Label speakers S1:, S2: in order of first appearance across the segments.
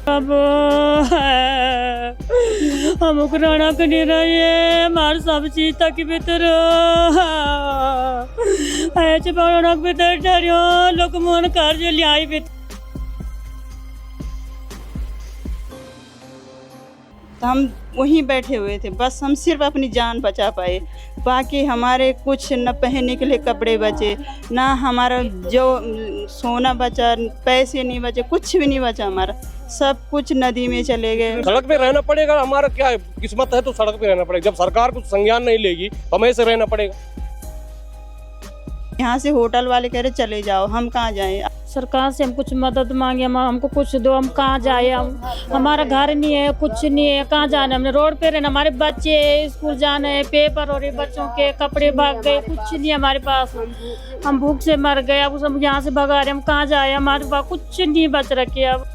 S1: अब हम कराना के नहीं रहे हमारे सब चीज तक भीतर ऐसे बाणक भीतर डरियो लोग मन कार्य लियाई भीतर।
S2: तो हम वहीं बैठे हुए थे, बस हम सिर्फ अपनी जान बचा पाए। बाकी हमारे कुछ न पहनने के लिए कपड़े बचे, ना हमारा जो सोना बचा, पैसे नहीं बचे, कुछ भी नहीं बचा हमारा, सब कुछ नदी में चले गए।
S3: सड़क पे रहना पड़ेगा, हमारा क्या है, किस्मत है तो सड़क पे रहना पड़ेगा। जब सरकार कुछ संज्ञान नहीं लेगी तो हमें ऐसे रहना पड़ेगा।
S2: यहाँ से होटल वाले कह रहे चले जाओ, हम कहाँ जाएं।
S1: सरकार से हम कुछ मदद मांगे, हमको कुछ दो, हम कहाँ जाए, हमारा घर नहीं है, कुछ नहीं है, कहाँ जाना, हमने रोड पे रहना, हमारे बच्चे स्कूल जाना है, पेपर और बच्चों के कपड़े भाग गए, कुछ नहीं हमारे पास, हम भूख से मर गए। अब सब यहाँ से भगा रहे, हम कहाँ जाए, हमारे पास कुछ नहीं बच रखे अब।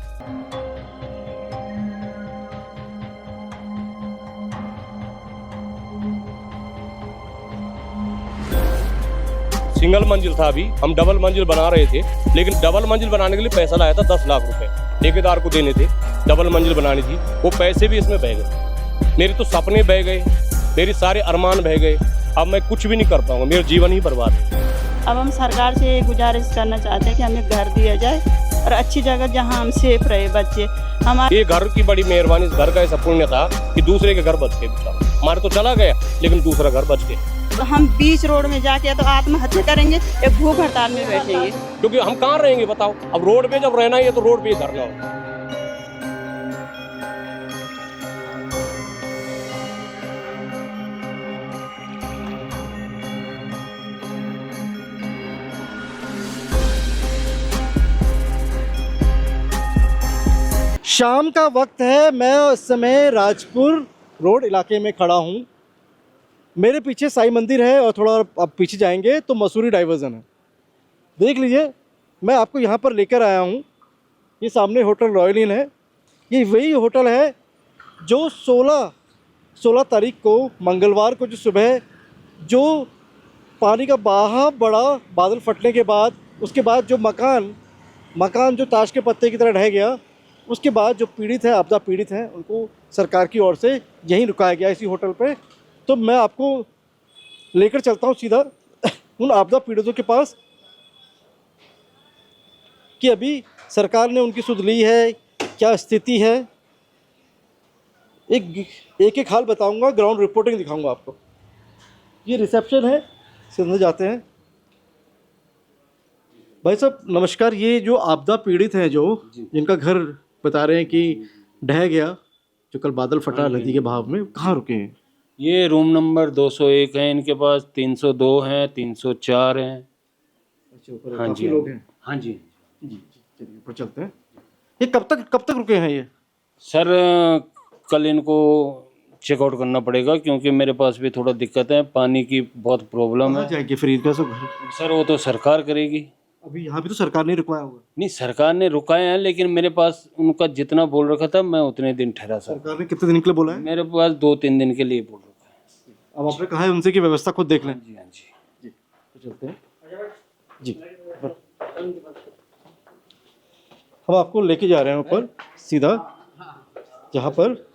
S3: सिंगल मंजिल था, अभी हम डबल मंजिल बना रहे थे, लेकिन डबल मंजिल बनाने के लिए पैसा लाया था 10 लाख रुपए ठेकेदार को देने थे। डबल मंजिल बनानी थी, वो पैसे भी इसमें बह गए। मेरे तो सपने बह गए, मेरे सारे अरमान बह गए। अब मैं कुछ भी नहीं कर पाऊंगा, मेरा जीवन ही बर्बाद है।
S2: अब हम सरकार से गुजारिश करना चाहते हैं कि हमें घर दिया जाए और अच्छी जगह जहाँ हम सेफ रहे बच्चे। हमारे
S3: ये घर की बड़ी मेहरबानी, इस घर का ऐसा पुण्य था कि दूसरे के घर बच गए। हमारे तो चला गया, लेकिन दूसरा घर बच गया।
S2: तो हम बीच रोड में जाके तो आत्महत्या करेंगे या भूख हड़ताल में बैठेंगे,
S3: क्योंकि हम कहाँ रहेंगे बताओ। अब रोड पे जब रहना है तो रोड पे ही धरना हो।
S4: शाम का वक्त है, मैं इस समय राजपुर रोड इलाके में खड़ा हूँ। मेरे पीछे साईं मंदिर है और थोड़ा आप पीछे जाएंगे तो मसूरी डाइवर्जन है। देख लीजिए, मैं आपको यहाँ पर लेकर आया हूँ। ये सामने होटल रॉयल इन है। ये वही होटल है जो 16 तारीख को मंगलवार को जो सुबह जो पानी का बहाव बड़ा, बादल फटने के बाद, उसके बाद जो मकान जो ताश के पत्ते की तरह ढह गया, उसके बाद जो पीड़ित है, आपदा पीड़ित हैं, उनको सरकार की ओर से यहीं रुकाया गया इसी होटल पे। तो मैं आपको लेकर चलता हूँ सीधा उन आपदा पीड़ितों के पास कि अभी सरकार ने उनकी सुध ली है, क्या स्थिति है। एक हाल बताऊंगा, ग्राउंड रिपोर्टिंग दिखाऊंगा आपको। ये रिसेप्शन है, सीधे जाते हैं। भाई साहब नमस्कार। ये जो आपदा पीड़ित हैं, जो जिनका घर बता रहे हैं कि ढह गया, जो कल बादल फटा नदी के बहाव में, कहाँ रुके हैं?
S5: ये रूम नंबर 201 है इनके पास, 302 हैं, 304 हैं।
S4: अच्छा,
S5: हाँ जी,
S4: लोग हैं।
S5: हाँ जी।
S4: चलिए ऊपर चलते हैं। ये कब तक रुके हैं ये?
S5: सर कल इनको चेकआउट करना पड़ेगा, क्योंकि मेरे पास भी थोड़ा दिक्कत है, पानी की बहुत प्रॉब्लम है।
S4: जाएंगे फिर इनका सब?
S5: सर वो तो सरकार करेगी।
S4: अभी यहाँ भी तो सरकार नहीं रुकवाया होगा।
S5: नहीं, सरकार ने रुकाए हैं, लेकिन मेरे पास उनका जितना बोल रखा था मैं उतने दिन ठहरा। सर
S4: सरकार ने कितने दिन के लिए बोला है?
S5: मेरे पास 2-3 दिन के लिए बोल रखा है।
S4: अब आपने कहा है उनसे कि व्यवस्था खुद देख लें।
S5: जी हाँ जी।
S4: तो चलते हैं जी। हम आपको लेके जा रहे हैं ऊपर सीधा, जहाँ पर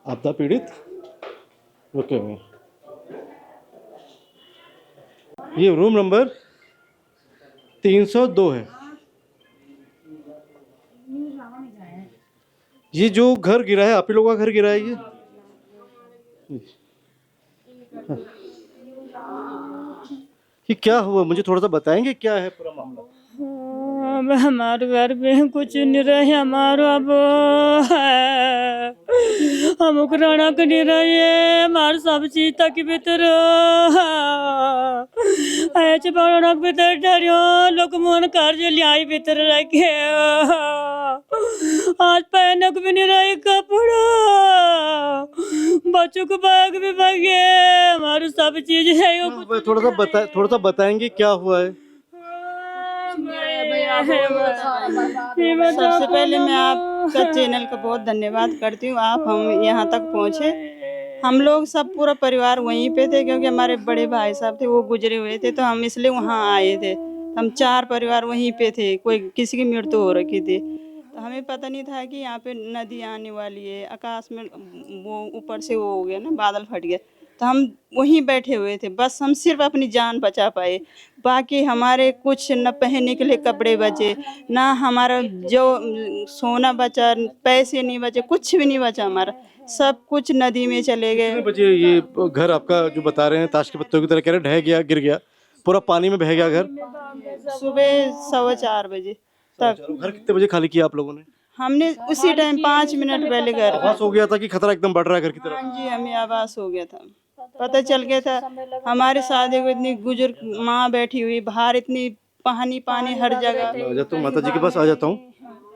S4: आपदा पीड़ित रुके हुए हैं। ये रूम नंबर 302 है। ये जो घर गिरा है, आप ही लोगों का घर गिरा है ये? ये क्या हुआ, मुझे थोड़ा सा बताएंगे क्या है पूरा मामला?
S1: अब हमारे घर में कुछ नहीं रहे, हमारा अब हम कराना के नहीं रहे हमारे सब चीज तक भीतर ऐसे बाणक भीतर डरियो लोग मन कार्य लियाई भीतर रखे। आज पहनक भी नहीं रही कपड़ा, बच्चों को बैग भी भागे, हमारे सब चीज है।
S4: थोड़ा सा बताएंगे क्या हुआ है?
S2: सबसे पहले मैं आपका चैनल का बहुत धन्यवाद करती हूँ, आप हम यहाँ तक पहुँचे। हम लोग सब पूरा परिवार वहीं पे थे, क्योंकि हमारे बड़े भाई साहब थे वो गुजरे हुए थे, तो हम इसलिए वहाँ आए थे। हम 4 परिवार वहीं पे थे, कोई किसी की मृत्यु हो रखी थी। हमें पता नहीं था कि यहाँ पे नदी आने वाली है। आकाश में वो ऊपर से वो हो गया ना, बादल फट गया, तो हम वहीं बैठे हुए थे। बस हम सिर्फ अपनी जान बचा पाए। बाकी हमारे कुछ न पहनने के लिए कपड़े बचे, ना हमारा जो सोना बचा, पैसे नहीं बचे, कुछ भी नहीं बचा हमारा। सब कुछ नदी में चले
S4: कितने
S2: गए।
S4: बजे ये घर आपका जो बता रहे हैं ताश के पत्तों की तरह कह रहे हैं ढह गया, गिर गया, पूरा पानी में बह गया घर?
S2: सुबह 4:15 बजे तक।
S4: घर कितने बजे खाली किया आप लोगों ने?
S2: हमने उसी टाइम 5 मिनट पहले घर।
S4: आभास हो गया था कि खतरा एकदम बढ़ रहा है घर की तरफ?
S2: हाँ जी, हमें आभास हो गया था, पता चल गया था। हमारे साथ एक इतनी बुजुर्ग माँ बैठी हुई, बाहर इतनी पानी पानी हर जगह।
S4: आ जाता हूँ माता जी के पास, आ जाता हूँ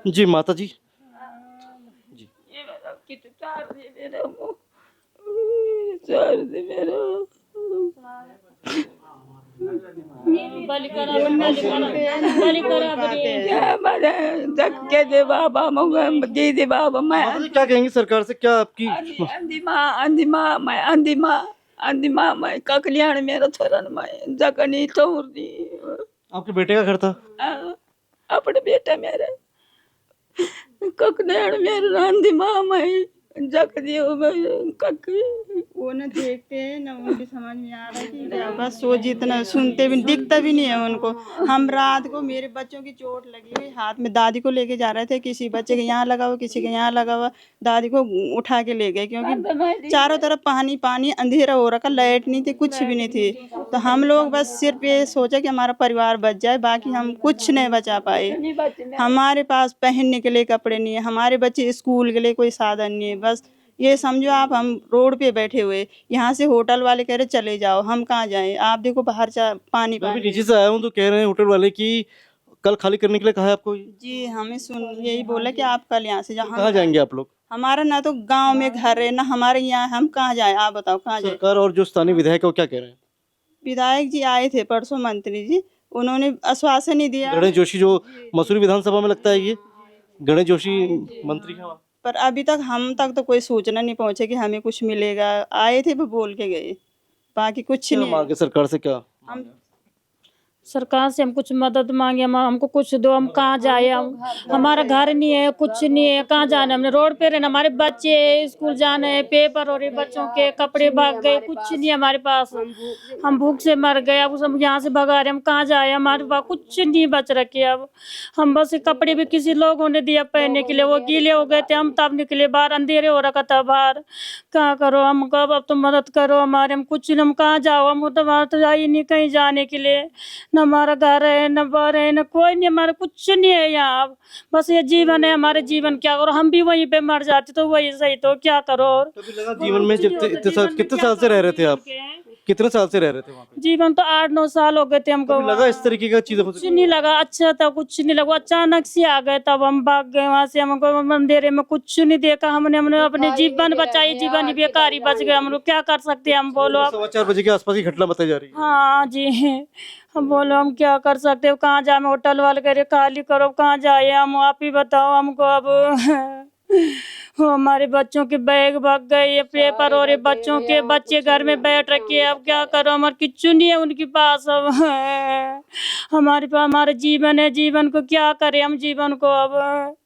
S4: जी। माता जी माता जी क्या कहेंगे सरकार से? क्या आपकी
S6: मैं का कल्याण मेरा थोरन मैं जगनी तोरनी
S4: आपके बेटे का घर था?
S6: अपने बेटा मेरे का कल्याण मेरा अंधिमा मैं जगनी
S2: वो न देखते हैं न उनकी समझ में आ रहा है कि क्या, बस वो जितना सुनते भी, दिखता भी नहीं है उनको। हम रात को, मेरे बच्चों की चोट लगी हुई हाथ में, दादी को लेके जा रहे थे, किसी बच्चे के यहाँ लगा हुआ, किसी के यहाँ लगा हुआ, दादी को उठा के ले गए क्योंकि चारों तरफ पानी पानी, अंधेरा हो रखा, लाइट नहीं थी, कुछ भी नहीं थी। तो हम लोग बस सिर्फ ये सोचा कि हमारा परिवार बच जाए, बाकी हम कुछ नहीं बचा पाए। हमारे पास पहनने के लिए कपड़े नहीं है, हमारे बच्चे स्कूल के लिए कोई साधन नहीं है। बस ये समझो आप, हम रोड पे बैठे हुए, यहाँ से होटल वाले कह रहे चले जाओ, हम कहाँ जाएं? आप देखो बाहर पानी
S4: मैं भी
S2: पानी।
S4: नीचे से आया हूँ तो कह रहे हैं होटल वाले कि कल खाली करने के लिए कहा है आपको?
S2: जी, हमें यही बोला कि आप कल यहाँ से
S4: कहाँ
S2: जहाँ,
S4: जाएंगे आप लोग?
S2: हमारा ना तो गांव में घर है ना हमारे यहाँ, हम कहाँ जाएं? आप बताओ कहाँ जाए?
S4: सरकार और जो स्थानीय विधायक है वो क्या कह रहे हैं?
S2: विधायक जी आए थे परसों, मंत्री जी, उन्होंने आश्वासन ही दिया।
S4: गणेश जोशी जो मसूरी विधानसभा में लगता है, ये गणेश जोशी मंत्री हैं वहाँ।
S2: पर अभी तक हम तक तो कोई सूचना नहीं पहुंचे कि हमें कुछ मिलेगा। आए थे वो बोल के गए, बाकी कुछ
S4: क्या
S2: नहीं।
S4: मांगे सरकार से? क्या
S2: हम
S1: सरकार से हम कुछ मदद मांगे, हमको कुछ दो, हम कहाँ जाए? हमारा घर नहीं है, कुछ नहीं है, कहाँ जाना? हमने रोड पे रहना, हमारे बच्चे स्कूल जाना है, पेपर और बच्चों के कपड़े भाग गए, कुछ नहीं है हमारे पास। हम भूख से मर गए, अब हम यहाँ से भगा रहे, हम कहाँ जाए? हमारे पास कुछ नहीं बच रखे। अब हम बस कपड़े भी किसी लोगों ने दिया पहनने के लिए, वो गीले हो गए थे, हम तब निकले बाहर, अंधेरे हो रखा था बाहर। कहाँ करो हम, कब अब तो मदद करो हमारे, हम कुछ, हम कहाँ जाओ? हम तो जा ही नहीं कहीं जाने के लिए, न हमारा घर है, न बार है, न कोई नहीं, हमारा कुछ नहीं है यहाँ। बस ये जीवन है हमारे, जीवन क्या करो? हम भी वहीं पे मर जाते तो वही सही, तो क्या करो? और
S4: कभी लगा जीवन में जब कितने साल से रह रहे थे आप? कितने साल से रह रहे थे वहाँ पे?
S1: जीवन तो 8-9 साल हो गए थे हमको।
S4: कभी लगा इस तरीके का चीजें हो
S1: कुछ नहीं लगा, अच्छा था, कुछ नहीं लगा। अचानक से आ गए, तब हम भाग गए वहाँ से। हमको अंधेरे में कुछ नहीं देखा, हमने अपने जीवन बचाई, जीवन बेकार ही बच गया। हम लोग क्या कर सकते हैं? हम बोलो आप।
S4: 4:15 बजे के आसपास की घटना बताई जा रही है।
S1: हाँ जी, हम बोलो हम क्या कर सकते हो? कहाँ जाए? होटल वाले कह रहे खाली करो, कहाँ जाए हम? आप ही बताओ हमको। अब हमारे बच्चों के बैग भाग गए, ये पेपर और ये बच्चों के, बच्चे घर में बैठ रखे, अब क्या करो? हमारे किच्चू नहीं है उनके पास। अब हमारे पास हमारा जीवन है, जीवन को क्या करें हम? जीवन को अब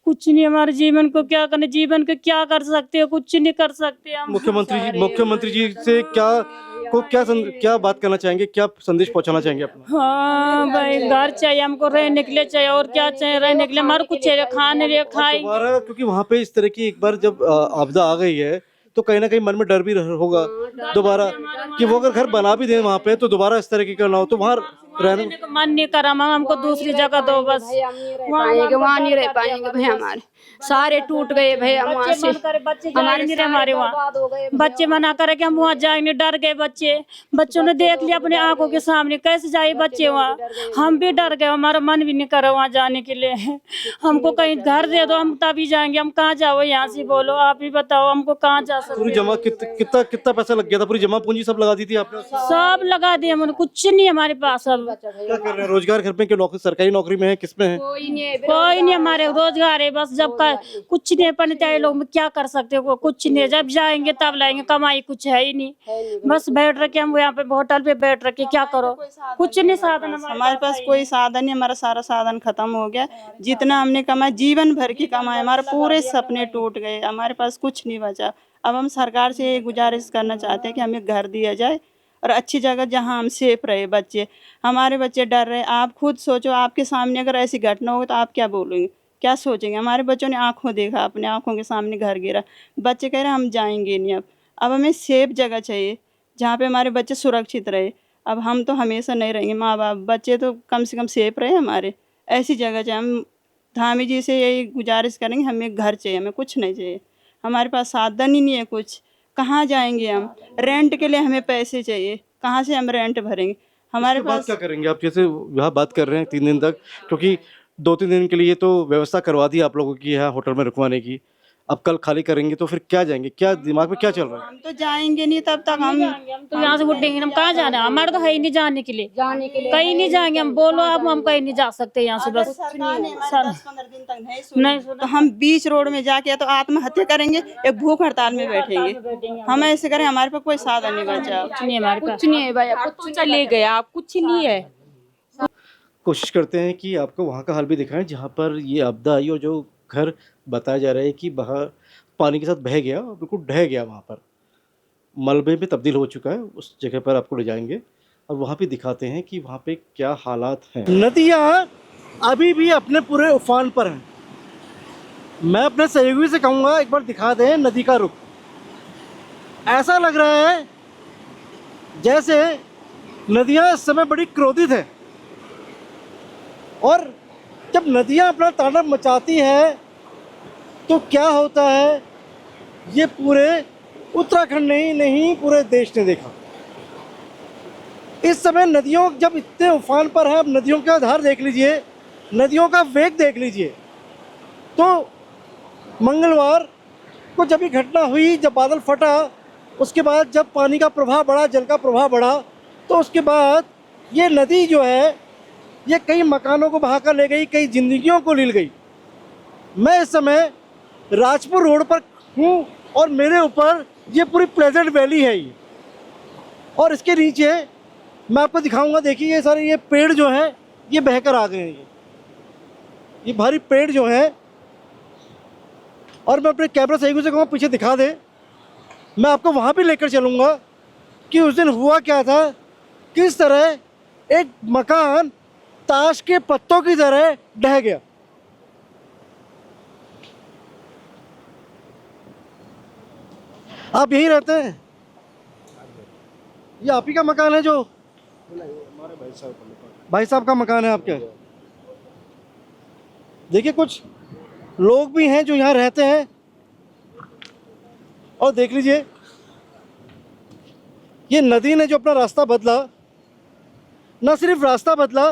S1: कुछ नहीं, हमारे जीवन को क्या करने? जीवन को क्या कर सकते हो? कुछ नहीं कर सकते हम।
S4: मुख्यमंत्री जी से क्या बात करना चाहेंगे? क्या संदेश पहुंचाना चाहेंगे अपना?
S1: हाँ भाई, घर चाहिए हमको, रहने के लिए चाहिए, और क्या चाहिए? रहने के लिए हमारे कुछ चाहिए, खाने लिए खाए।
S4: दोबारा क्योंकि वहाँ पे इस तरह की एक बार जब आपदा आ गई है तो कहीं ना कहीं मन में डर भी होगा दोबारा कि वो अगर घर बना भी दें वहाँ पे तो दोबारा इस तरह की करना हो तो वहाँ रहने
S1: को मन नहीं करा। हमको दूसरी जगह दो बस।
S7: वहाँ नहीं रह पाएंगे भाई, हमारे सारे टूट गए भाई। हम वहाँ से
S1: हमारे नहीं रहे, हमारे वहाँ बच्चे मना करे कि हम वहाँ जाएंगे, डर गए बच्चे। बच्चों ने देख लिया अपने आंखों के सामने, कैसे जाए बच्चे वहाँ? हम भी डर गए, हमारा मन भी नहीं करा वहाँ जाने के लिए। हमको कहीं घर दे दो, हम तभी जाएंगे। हम कहाँ जाओ यहाँ से? बोलो आप ही बताओ, हमको कहाँ जा सकते?
S4: पूरी जमा कितना पैसा लग गया था? पूरी जमा पूंजी सब लगा दी थी आपने?
S1: सब लगा दिए हमने, कुछ नहीं हमारे पास अब।
S4: क्या कर रहे हैं? रोजगार घर में क्यों? नौकरी सरकारी नौकरी में है, किसमें है?
S1: कोई नहीं हमारे रोजगार है, बस जब का कुछ नहीं बनता है लोग क्या कर सकते हो, कुछ नहीं, जब जाएंगे तब लाएंगे, कमाई कुछ है ही नहीं, बस बैठ रखे हम यहाँ पे होटल पे बैठ रखे, क्या करो, कुछ नहीं साधन
S2: हमारे पास कोई साधन नहीं, हमारा सारा साधन खत्म हो गया। जितना हमने कमाया जीवन भर की कमाई, हमारे पूरे सपने टूट गए, हमारे पास कुछ नहीं बचा। अब हम सरकार से ये गुजारिश करना चाहते हैं कि हमें घर दिया जाए और अच्छी जगह जहां हम सेफ रहे। बच्चे, हमारे बच्चे डर रहे। आप खुद सोचो, आपके सामने अगर ऐसी घटना होगी तो आप क्या बोलेंगे, क्या सोचेंगे? हमारे बच्चों ने आंखों देखा, अपने आंखों के सामने घर गिरा, बच्चे कह रहे हम जाएंगे नहीं। अब हमें सेफ जगह चाहिए जहाँ पे हमारे बच्चे सुरक्षित रहे। अब हम तो हमेशा नहीं रहेंगे, माँ बाप बच्चे तो कम से कम सेफ रहे हमारे, ऐसी जगह चाहिए। हम धामी जी से यही गुजारिश करेंगे, हमें घर चाहिए, हमें कुछ नहीं चाहिए। हमारे पास साधन ही नहीं है कुछ, कहाँ जाएंगे हम? रेंट के लिए हमें पैसे चाहिए, कहाँ से हम रेंट भरेंगे? हमारे
S4: बात
S2: पास
S4: क्या करेंगे आप? जैसे यहाँ बात कर रहे हैं 3 दिन तक, क्योंकि 2-3 दिन के लिए तो व्यवस्था करवा दी आप लोगों की यहाँ होटल में रुकवाने की, अब कल खाली करेंगे तो फिर क्या जाएंगे? क्या दिमाग में क्या चल रहा है?
S2: हम तो जाएंगे नहीं तब तक। हम
S1: तो यहाँ से उठेंगे, हम कहाँ जाना है? हमारा तो है ही नहीं जाने के लिए, कहीं नहीं जाएंगे हम, बोलो अब हम कहीं नहीं जा सकते यहाँ से, बस
S2: सरकार ने हमारे 10-15 दिन तक नहीं
S1: नहीं
S2: सुना तो हम बीच रोड में जाके या तो आत्महत्या करेंगे या भूख हड़ताल में बैठेंगे। हम ऐसे करें, हमारे पास कोई साधन नहीं बचा।
S1: कुछ नहीं हमारे पास।
S7: कुछ नहीं है भैया, कुछ चले गया, कुछ नहीं है।
S4: कोशिश करते हैं कि आपको वहाँ का हाल भी दिखाएं जहाँ पर ये आपदा आई और जो घर बताया जा रहा है कि बाहर पानी के साथ बह गया और बिल्कुल ढह गया, वहाँ पर मलबे में तब्दील हो चुका है। उस जगह पर आपको ले जाएंगे और वहाँ पे दिखाते हैं कि वहाँ पे क्या हालात हैं। नदियाँ अभी भी अपने पूरे उफान पर हैं। मैं अपने सहयोगी से कहूँगा एक बार दिखा दें नदी का रुख। ऐसा लग रहा है जैसे नदियाँ इस समय बड़ी क्रोधित है, और जब नदियाँ अपना तांडव मचाती है तो क्या होता है ये पूरे उत्तराखंड नहीं पूरे देश ने देखा। इस समय नदियों जब इतने उफान पर है, अब नदियों का धार देख लीजिए, नदियों का वेग देख लीजिए। तो मंगलवार को जब ये घटना हुई, जब बादल फटा, उसके बाद जब पानी का प्रवाह बढ़ा, जल का प्रवाह बढ़ा, तो उसके बाद ये नदी जो है ये कई मकानों को बहाकर ले गई, कई जिंदगियों को ले गई। मैं इस समय राजपुर रोड पर हूँ और मेरे ऊपर ये पूरी प्लेजेंट वैली है ये, और इसके नीचे मैं आपको दिखाऊंगा। देखिए ये सारे ये पेड़ जो हैं ये बहकर आ गए हैं, ये भारी पेड़ जो हैं। और मैं अपने कैमरा सहयोगी से कहूँगा पीछे दिखा दे, मैं आपको वहाँ भी लेकर चलूँगा कि उस दिन हुआ क्या था, किस तरह एक मकान ताश के पत्तों की तरह ढह गया। आप यहीं रहते हैं? ये आप ही का मकान है? जो हमारे भाई साहब का मकान है आपके? देखिए कुछ लोग भी हैं जो यहाँ रहते हैं, और देख लीजिए ये नदी ने जो अपना रास्ता बदला, न सिर्फ रास्ता बदला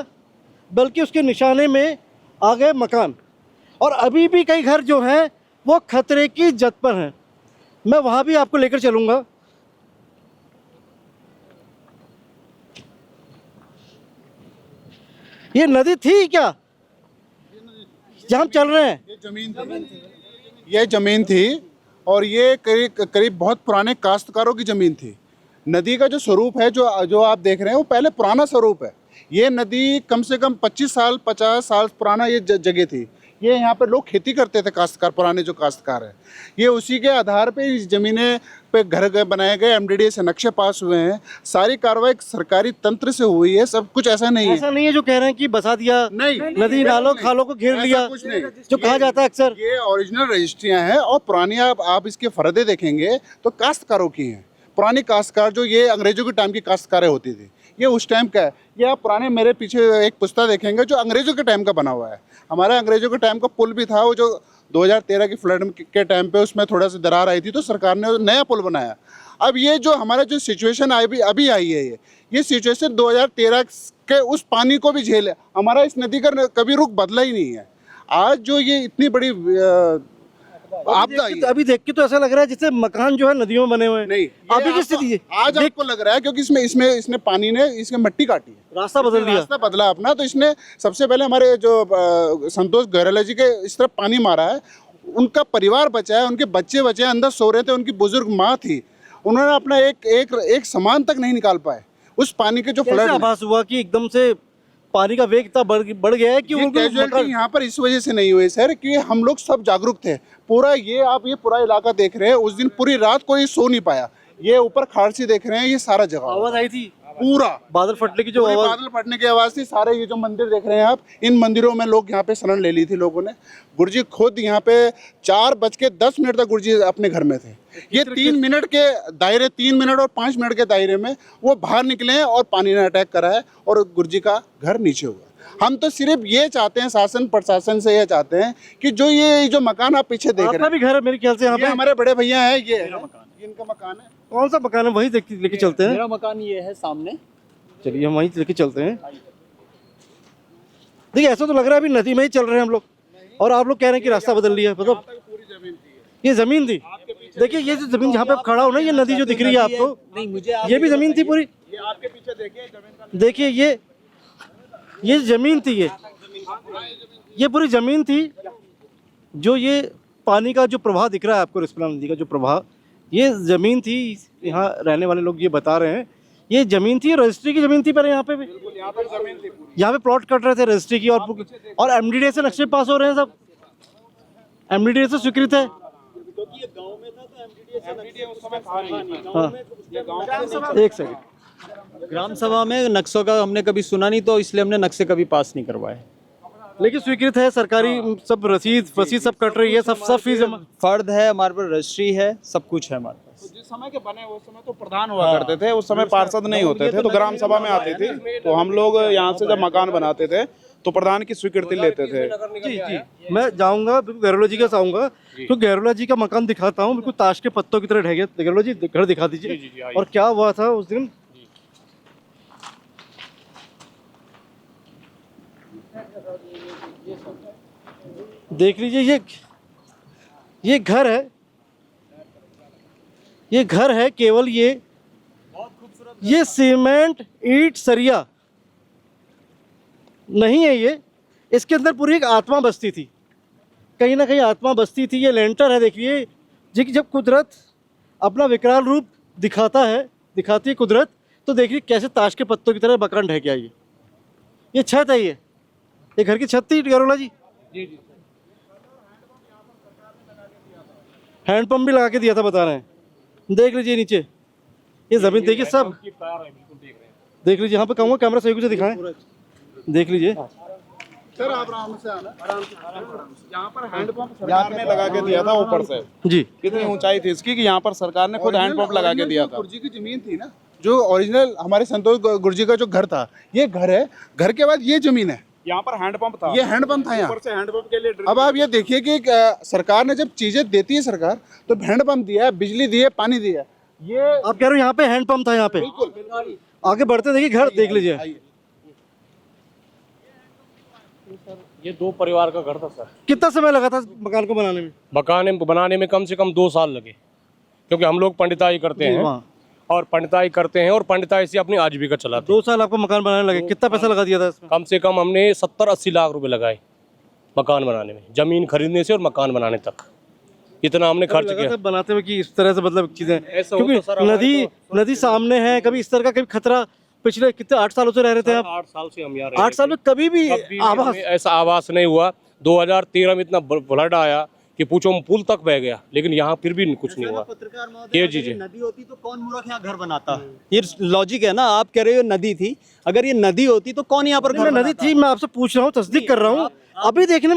S4: बल्कि उसके निशाने में आ गए मकान, और अभी भी कई घर जो हैं वो खतरे की जद पर हैं। मैं वहाँ भी आपको लेकर चलूँगा। ये नदी थी क्या जहाँ हम चल रहे हैं?
S8: ये ज़मीन थी और ये करीब बहुत पुराने काश्तकारों की ज़मीन थी। नदी का जो स्वरूप है जो आप देख रहे हैं वो पहले पुराना स्वरूप है। ये नदी कम से कम 25 साल 50 साल पुराना ये जगह थी। ये यहाँ पर लोग खेती करते थे, काश्तकार, पुराने जो काश्तकार हैं। ये उसी के आधार पे इस ज़मीनें पे घर बनाए गए, एमडीडीए से नक्शे पास हुए हैं। सारी कार्रवाई सरकारी तंत्र से हुई है, सब कुछ ऐसा नहीं है
S4: जो कह रहे हैं कि बसा दिया,
S8: नहीं,
S4: नदी नालों खालों को घेर लिया,
S8: कुछ नहीं
S4: जो कहा जाता है अक्सर।
S8: ये ओरिजिनल रजिस्ट्रियाँ हैं और पुरानी आप इसके फरदे देखेंगे तो काश्तकारों की हैं। पुरानी काश्तकार जो ये अंग्रेजों के टाइम की काश्तकारें होती थी, ये उस टाइम का है। ये आप पुराने मेरे पीछे एक पुस्ता देखेंगे जो अंग्रेजों के टाइम का बना हुआ है। हमारे अंग्रेजों के टाइम का पुल भी था, वो जो 2013 की फ्लड के टाइम पे उसमें थोड़ा सा दरार आई थी तो सरकार ने नया पुल बनाया। अब ये जो हमारा जो सिचुएशन अभी आई है, ये सिचुएशन 2013 के उस पानी को भी झेले। हमारा इस नदी का कभी रुख बदला ही नहीं है। आज जो ये इतनी बड़ी आपदा
S4: अभी देख के तो ऐसा लग रहा है जैसे मकान जो है नदियों में बने हुए हैं।
S8: नहीं,
S4: अभी की स्थिति है,
S8: आज आपको लग रहा है क्योंकि इसने पानी ने इसमें मट्टी काटी है,
S4: रास्ता बदल दिया।
S8: रास्ता बदला अपना। तो इसने सबसे पहले हमारे जो संतोष गहरेला जी के इस तरफ पानी मारा है, उनका परिवार बचा है, उनके बच्चे बचे हैं, अंदर सो रहे थे, उनकी बुजुर्ग माँ थी, उन्होंने अपना एक सामान तक नहीं निकाल पाए उस पानी के जो
S4: कैसे
S8: फ्लड।
S4: आभास हुआ कि एकदम से पानी का वेग इतना बढ़ गया है कि
S8: ये
S4: उनको
S8: कैजुअलिटी यहाँ पर इस वजह से नहीं हुई सर कि हम लोग सब जागरूक थे। पूरा ये पूरा इलाका देख रहे हैं, उस दिन पूरी रात कोई सो नहीं पाया। ये ऊपर खारसी देख रहे हैं, ये सारा जगह
S4: आवाज आई थी,
S8: पूरा
S4: बादल फटने की जो
S8: पूरी
S4: आवाज,
S8: बादल फटने की आवाज थी। सारे ये जो मंदिर देख रहे हैं आप, इन मंदिरों में लोग यहाँ पे शरण ले ली थी लोगों ने। गुरुजी खुद यहाँ पे 4:10 तक गुरुजी अपने घर में थे। ये 3 मिनट के दायरे, 3 मिनट और 5 मिनट के दायरे में वो बाहर निकले हैं और पानी ने अटैक करा है और गुरुजी का घर नीचे हुआ। हम तो सिर्फ ये चाहते हैं, शासन प्रशासन से ये चाहते हैं कि जो मकान आप पीछे देख रहे
S4: आपका
S8: हैं,
S4: भी घर है मेरे ख्याल से यहाँ
S8: ये
S4: पे।
S8: हमारे बड़े भैया हैं, ये इनका मकान है।
S4: कौन सा मकान है, वही लेके चलते हैं।
S9: मेरा मकान ये है सामने।
S4: चलिए हम वहीं लेके चलते हैं। देखिए ऐसा तो लग रहा है अभी नदी में ही चल रहे हैं हम लोग, और आप लोग कह रहे हैं कि रास्ता बदल लिया। मतलब ये जमीन थी, देखिए ये जो जमीन जहाँ पे आप खड़ा हो ना, ये नदी जो दिख रही है आपको,
S9: नहीं, मुझे
S4: ये भी जमीन थी पूरी।
S8: ये आपके पीछे देखिए,
S4: देखिए ये जमीन थी, ये पूरी जमीन थी। जो ये पानी का जो प्रवाह दिख रहा है आपको, रिस्पना नदी का जो प्रवाह, ये जमीन थी। यहाँ रहने वाले लोग ये बता रहे हैं ये जमीन थी, रजिस्ट्री की जमीन थी पहले यहाँ पे भी। यहाँ पे प्लॉट कट रहे थे रजिस्ट्री की, और एमडीडीए से नक्शे पास हो रहे हैं सब, एमडीडीए से स्वीकृत है। हाँ, एक सेकंड,
S9: ग्राम सभा में नक्शों का हमने कभी सुना नहीं, तो इसलिए हमने नक्शे कभी पास नहीं करवाए।
S4: लेकिन स्वीकृत है, सरकारी सब रसीद फसीद सब कट रही है, सब फीस जमा।
S9: फर्द है हमारे पास, रजिस्ट्री है, सब कुछ है हमारे पास।
S10: जिस समय के बने उस समय तो प्रधान हुआ करते थे, उस समय पार्षद नहीं होते थे, तो ग्राम सभा में आते थे। तो हम लोग यहाँ से जब मकान बनाते थे तो प्रधान की स्वीकृति लेते थे।
S4: जी, मैं जाऊंगा बिल्कुल गहरोला जी के आऊंगा, तो गहरोला जी का मकान दिखाता हूँ, बिल्कुल ताश के पत्तों की तरह ढह गया। गहरोला जी घर दिखा दीजिए, और क्या हुआ था उस दिन। देख लीजिए, ये घर है, ये घर है केवल। ये सीमेंट ईंट सरिया नहीं है, ये इसके अंदर पूरी एक आत्मा बसती थी, कहीं ना कहीं आत्मा बसती थी। ये लेंटर है, देखिए जी, कि जब कुदरत अपना विकराल रूप दिखाती है कुदरत, तो देखिए कैसे ताश के पत्तों की तरह मकान ढह गया। ये छत है, ये घर की छत थी गहरोला जी। हैंडपंप भी लगा के दिया था बता रहे हैं। देख लीजिए नीचे ये जमीन, देखिए सब देख लीजिए। यहाँ पे कहूँगा कैमरा सही से दिखाएं, देख लीजिए।
S8: सर आप आराम से आना, यहाँ पर हैंडपंप सरकार ने लगा के दिया था ऊपर से
S4: जी।
S8: कितनी ऊंचाई थी इसकी कि यहाँ पर सरकार ने खुद हैंडपंप लगा के दिया था। गुरुजी की जमीन थी ना, जो ओरिजिनल हमारे संतोष गुरुजी का जो घर था, ये घर है। घर के बाद ये जमीन है,
S10: यहाँ पर हैंडपंप था,
S8: ये हैंडपंप था यहाँ।
S10: ऊपर से हैंडपंप के लिए
S8: अब आप ये देखिए कि सरकार ने जब चीजें देती है सरकार, तो हैंडपंप दिया है, बिजली दी है, पानी दिया है। ये
S4: आप कह रहे हो यहाँ पे हैंडपंप था, यहाँ पे
S8: बिल्कुल
S4: आगे बढ़ते देखिए घर देख लीजिए।
S3: ये 2 परिवार का घर था सर।
S4: कितना समय लगा था मकान को बनाने में?
S3: मकान बनाने में कम से कम 2 साल लगे, क्योंकि हम लोग पंडिताई करते हैं और पंडिताई से अपनी आजीविका चलाते।
S4: 2 साल आपको मकान बनाने लगे, कितना पैसा लगा दिया था इसमें?
S3: कम से कम हमने 70-80 लाख रुपए लगाए मकान बनाने में, जमीन खरीदने से और मकान बनाने तक इतना हमने खर्च किया।
S4: बनाते हुए कि इस तरह से मतलब चीजें,
S3: ऐसा
S4: क्योंकि
S3: होता सर,
S4: नदी सामने है, कभी इस तरह का कभी खतरा। पिछले कितने 8 सालों से रह रहे थे आप?
S3: 8 साल से हम यहाँ रह
S4: 8 साल में कभी भी आवास
S3: ऐसा आवास नहीं हुआ। 2013 में इतना फ्लड आया कि पूछो, पुल तक बह गया, लेकिन यहाँ फिर भी कुछ नहीं हुआ।
S9: ये चीजें नदी होती तो कौन मूर्ख यहाँ घर बनाता? ये लॉजिक है ना, आप कह रहे हो नदी थी, अगर ये नदी होती तो कौन यहाँ पर घर
S4: नदी थी। मैं आपसे पूछ रहा हूँ, तस्दीक कर रहा हूँ। अभी देखने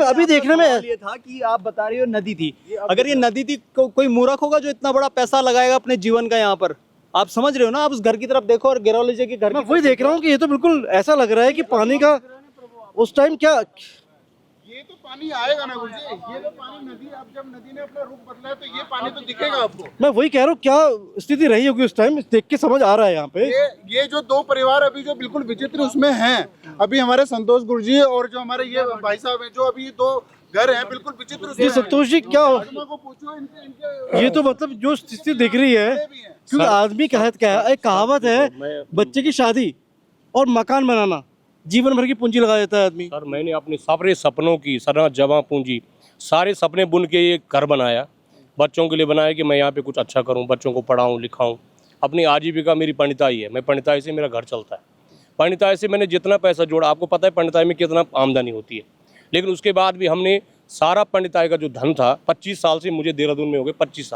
S4: में
S9: ये था कि आप बता रहे हो नदी थी। अगर ये नदी थी, कोई मूर्ख होगा जो इतना बड़ा पैसा लगाएगा अपने जीवन का यहाँ पर? आप समझ रहे हो ना, आप उस घर की तरफ देखो और गहरोला जी के घर।
S4: मैं वही देख रहा हूँ कि ये तो बिल्कुल ऐसा लग रहा है कि पानी का उस टाइम क्या,
S8: ये तो पानी आएगा ना गुरुजी, ये तो पानी नदी, अब जब नदी ने अपना रुख बदला है तो ये पानी तो दिखेगा आपको।
S4: मैं वही कह रहा हूँ, क्या स्थिति रही होगी उस टाइम, देख के समझ आ रहा है यहाँ पे।
S8: ये जो 2 परिवार अभी जो बिल्कुल विचित्र उसमें हैं, अभी हमारे संतोष गुरुजी और जो हमारे ये भाई साहब हैं, जो अभी 2 घर हैं बिल्कुल विचित्र
S4: जी संतोष जी क्या
S8: को पूछो इनके
S4: ये तो मतलब जो स्थिति दिख रही है, क्योंकि आदमी कहत क्या है, एक कहावत है, बच्चे की शादी और मकान बनाना जीवन भर की पूंजी लगा देता है आदमी।
S3: सर मैंने अपने सारे सपनों की सारा जमा पूंजी सारे सपने बुन के ये घर बनाया, बच्चों के लिए बनाया कि मैं यहाँ पे कुछ अच्छा करूँ, बच्चों को पढ़ाऊँ लिखाऊँ। अपनी आजीविका मेरी पंडिताई है, मैं पंडिताई से मेरा घर चलता है। पंडिताई से मैंने जितना पैसा जोड़ा, आपको पता है पंडिताई में कितना आमदनी होती है, लेकिन उसके बाद भी हमने सारा पंडिताई का जो धन था 25 साल से, मुझे देहरादून में हो गए 25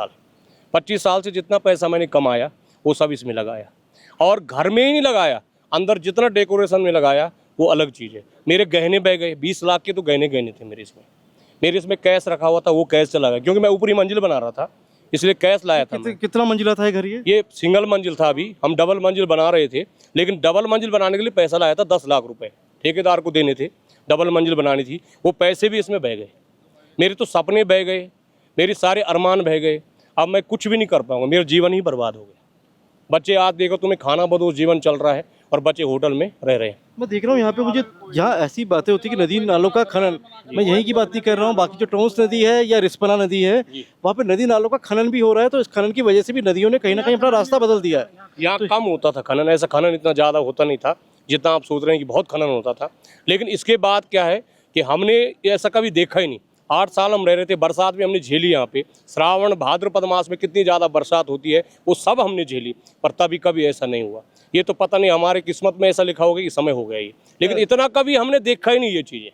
S3: साल से जितना पैसा मैंने कमाया वो सब इसमें लगाया। और घर में ही नहीं लगाया, अंदर जितना डेकोरेशन में लगाया वो अलग चीज़ है। मेरे गहने बह गए, 20 लाख के तो गहने थे मेरे इसमें कैश रखा हुआ था, वो कैश चला गया क्योंकि मैं ऊपरी मंजिल बना रहा था, इसलिए कैश लाया था।
S4: कितना मंजिला था ये घर? ये
S3: सिंगल मंजिल था, अभी हम डबल मंजिल बना रहे थे, लेकिन डबल मंजिल बनाने के लिए पैसा लाया था 10 लाख रुपए, ठेकेदार को देने थे, डबल मंजिल बनानी थी, वो पैसे भी इसमें बह गए। मेरे तो सपने बह गए, मेरे सारे अरमान बह गए, अब मैं कुछ भी नहीं कर पाऊंगा, मेरा जीवन ही बर्बाद हो गया। बच्चे आज देखो तुम्हें खाना बदोश जीवन चल रहा है और बच्चे होटल में रह रहे हैं।
S4: मैं देख रहा हूँ यहाँ पे, मुझे यहाँ ऐसी बातें होती है कि नदी नालों का खनन, मैं यहीं की बात नहीं कर रहा हूँ, बाकी जो टोंस नदी है या रिस्पना नदी है वहाँ पे नदी नालों का खनन भी हो रहा है, तो इस खनन की वजह से भी नदियों ने कहीं ना कहीं अपना रास्ता बदल दिया है।
S3: यहाँ कम होता था खनन, ऐसा खनन इतना ज़्यादा होता नहीं था जितना आप सोच रहे हैं कि बहुत खनन होता था। लेकिन इसके बाद क्या है कि हमने ऐसा कभी देखा ही नहीं। 8 साल हम रह रहे थे, बरसात भी हमने झेली, यहाँ पे श्रावण भाद्रपद मास में कितनी ज़्यादा बरसात होती है वो सब हमने झेली, पर तभी कभी ऐसा नहीं हुआ। ये तो पता नहीं हमारे किस्मत में ऐसा लिखा होगा कि समय हो गया ये, लेकिन इतना कभी हमने देखा ही नहीं ये चीज़ें।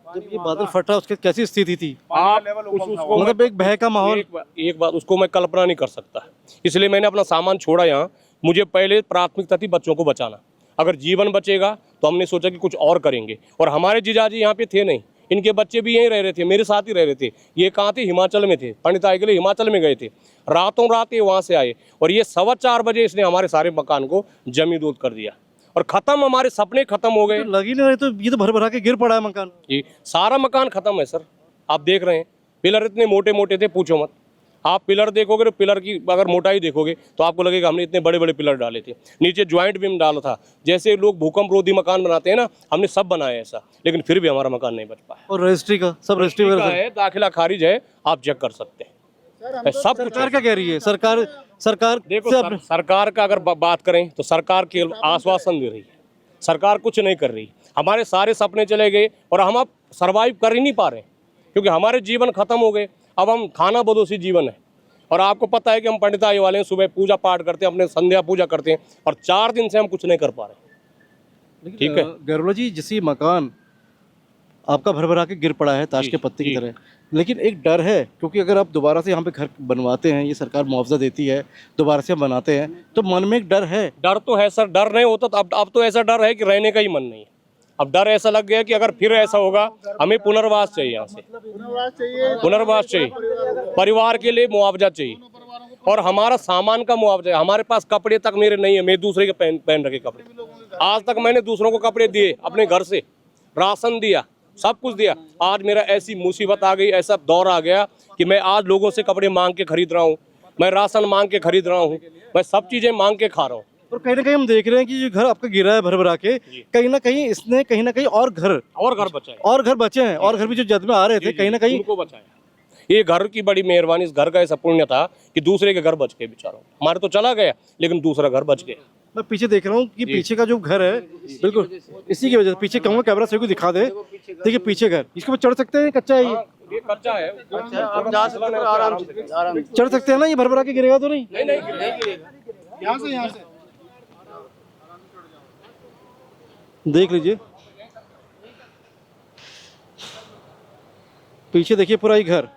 S4: जब ये बादल फटा उसकी कैसी स्थिति थी?
S3: आप उसको
S4: मतलब एक भय का माहौल,
S3: एक बात उसको मैं कल्पना नहीं कर सकता, इसलिए मैंने अपना सामान छोड़ा यहाँ। मुझे पहले प्राथमिकता थी बच्चों को बचाना, अगर जीवन बचेगा तो हमने सोचा कि कुछ और करेंगे। और हमारे जीजाजी यहाँ पे थे नहीं, इनके बच्चे भी यहीं रह रहे थे, मेरे साथ ही रह रहे थे। ये कहाँ थे? हिमाचल में थे, पंडिताई के लिए हिमाचल में गए थे, रातों रात ये वहाँ से आए और ये 4:15 बजे इसने हमारे सारे मकान को जमींदोज कर दिया और खत्म, हमारे सपने खत्म हो गए।
S4: तो लग ही नहीं रहे, तो ये तो भर भरा के गिर पड़ा है मकान।
S3: ये सारा मकान खत्म है सर, आप देख रहे हैं। पिलर इतने मोटे मोटे थे पूछो मत, आप पिलर देखोगे तो पिलर की अगर मोटाई देखोगे तो आपको लगेगा हमने इतने बड़े बड़े पिलर डाले थे। नीचे ज्वाइंट बीम डाला था, जैसे लोग भूकंप रोधी मकान बनाते हैं ना, हमने सब बनाया ऐसा, लेकिन फिर भी हमारा मकान नहीं बच पाया।
S4: और रजिस्ट्री का सब रजिस्ट्री
S3: का है, दाखिला खारिज है, आप चेक कर सकते हैं सब कुछ।
S4: सरकार क्या कह रही है? सरकार
S3: देखो सरकार का अगर बात करें तो सरकार केवल आश्वासन दे रही है, सरकार कुछ नहीं कर रही। हमारे सारे सपने चले गए और हम अब सर्वाइव कर ही नहीं पा रहे क्योंकि हमारे जीवन खत्म हो गए। अब हम खाना बदोशी जीवन है और आपको पता है कि हम पंडिताई वाले हैं, सुबह पूजा पाठ करते हैं, अपने संध्या पूजा करते हैं और 4 दिन से हम कुछ नहीं कर पा रहे। ठीक है
S4: गैरोला जी, जैसे मकान आपका भर भरा के गिर पड़ा है ताश के पत्ते की तरह, लेकिन एक डर है क्योंकि अगर आप दोबारा से यहाँ पे घर बनवाते हैं, ये सरकार मुआवजा देती है, दोबारा से हम बनाते हैं, तो मन में एक डर है।
S3: डर तो है सर, डर नहीं होता तो अब तो ऐसा डर है कि रहने का ही मन नहीं है। अब डर ऐसा लग गया कि अगर फिर ऐसा होगा हमें पुनर्वास चाहिए, यहाँ से पुनर्वास चाहिए, परिवार के लिए मुआवजा चाहिए और हमारा सामान का मुआवजा। हमारे पास कपड़े तक मेरे नहीं है, मैं दूसरे के पहन रखे कपड़े। आज तक मैंने दूसरों को कपड़े दिए, अपने घर से राशन दिया, सब कुछ दिया। आज मेरा ऐसी मुसीबत आ गई, ऐसा दौर आ गया कि मैं आज लोगों से कपड़े मांग के खरीद रहा हूँ, मैं राशन मांग के खरीद रहा हूँ, मैं सब चीज़ें मांग के खा रहा हूँ।
S4: और कहीं ना कहीं हम देख रहे हैं कि जो घर आपका गिरा है भर भरा के, कहीं ना कहीं इसने कहीं ना कहीं और घर
S3: बचाए,
S4: और घर बचे हैं, और घर भी जो जद में आ रहे थे कहीं ना कहीं
S3: उनको बचाया। ये घर की बड़ी मेहरबानी, इस घर का ऐसा पुण्य था कि दूसरे के घर बच गए बेचारों। हमारे तो चला गया लेकिन दूसरा घर बच गया।
S4: मैं पीछे देख रहा हूँ कि पीछे का जो घर है बिल्कुल इसी की वजह से, पीछे कहूँगा कैमरा से को दिखा दे, देखिए पीछे घर, इसके ऊपर चढ़ सकते हैं? कच्चा है ये
S3: कच्चा है,
S4: चढ़ सकते हैं ना? ये भर भरा के गिरेगा तो नहीं?
S8: यहाँ से
S4: देख लीजिए पीछे, देखिए पूरा ही घर